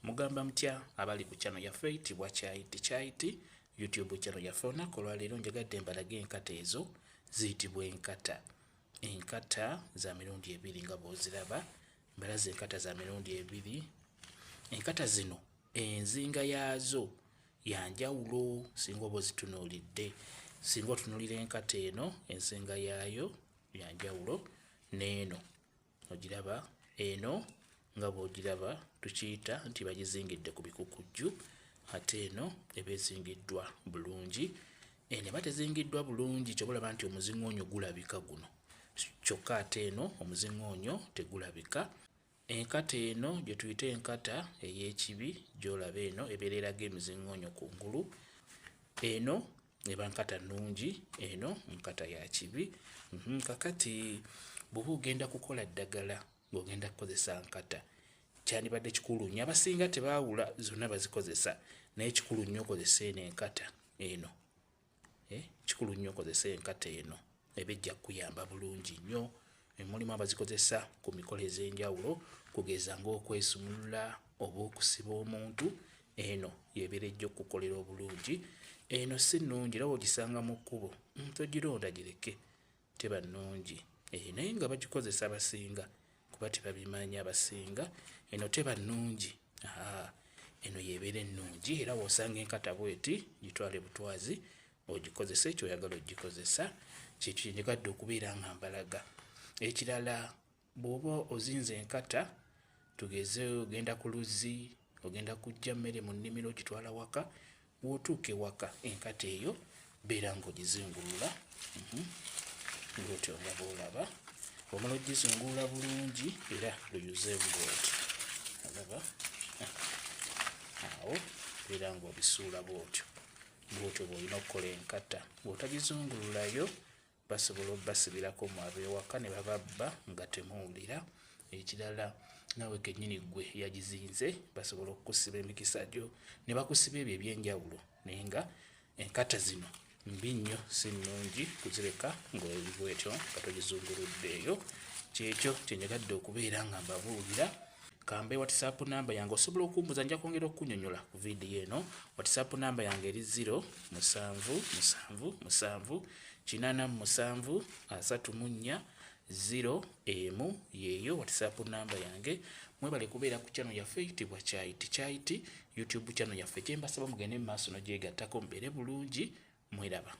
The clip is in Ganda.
Mugamba mutya abali ku channel yaffe eyitibwa Kyaiti YouTube channel yaffe olunaku olwaleero njagadde mbalage enkata ezo ziyitibwa enkata. Enkata za mirundi ebiri nga bw'oziraba, mbalaze enkata za mirundi ebiri. Enkata zino enzinga yaazo ya njawulo singa oba ozitunuulidde. Singa otunuulira enkata eno enzinga yaayo ya njawulo n'eno. Ogiraba eno nga bw'ogiraba tukiyita nti bagizingidde ku bikukujju, ate eno eba ezingiddwa bulungi. Eno eba tezingiddwa bulungi kyobalaba nti omuzingoonyo gulabika guno, kyokka ate eno omuzingoonyo tegulabika. Enkata eno gye tuyita enkata ey'ekibi gy'olaba eno ebeera eraga emizingoonyo kungulu. Eno eba nkata nnungi, eno nkata ya kibi. Kakati bw'oba ogenda kukola ddagala ng'ogenda kukozesa nkata, kyandibadde kikulu nnyo. Abasinga tebaawula, zonna bazikozesa, naye kikulu nnyo okozesa eno enkata eno. Kikulu nnyo okozesa enkata eno, eba ejja kukuyamba bulungi nnyo. Mulimu abazikozesa ku mikolo ez'enjawulo, kugeza ng'okwesumulula oba okusiba omuntu. Eno yebeera ejja okukolera obulungi. Eno si nnungi, era ogisanga mu kkubo togironda gireke, teba nnungi. Naye nga bagikozesa abasinga kuba tebabimanyi abasinga. Eno teba nnungi, eno yebeera ennungi. Era w'osanga enkata bweti gitwale butwazi ogikozesa ekyoyagala ogikozesa. Kintu kye njagadde okubeera nga mbalaga. Ekirala, bw'oba ozinze enkata, tugeze ogenda ku luzzi, ogenda kuggya mmere mu nnimiro ogitwala waka, bw'otuuka ewaka enkata eyo beera ng'ogizingulula bw'otyo nga bw'olaba. Omala ogizingulula bulungi era luyuzeemu bw'oti. Olaba? Awo beera ng'obisuula bw'otyo. Bw'otyo bw'olina okukola enkata. Bw'otagizungululayo basobola obbasibirako mu ab'ewaka ne bababba nga temuwulira. Ekirala, naawe kennyini ggwe yagizinze basobola okukusiba emikisa gyo ne bakusiba ebyo eby'enjawulo, naye nga enkata zino mbi nnyo, si nnungi kuzireka ng'oli bwetyo nga togizunguluddeeyo. Kyekyo kye njagadde okubeera nga mbabuulira. Kambe WhatsApp namba yange, osobola okumbuza, nja kwongera okunnyonnyola ku viidiyo eno. WhatsApp namba yange eri 0778734 yeeyo WhatsApp namba yange. Mwebale kubeera ku channel yaffe eyitibwa Kyaiti YouTube channel yaffe. Kye mbasaba mugende mu maaso n'ogyegattako mubeere bulungi. Mweraba.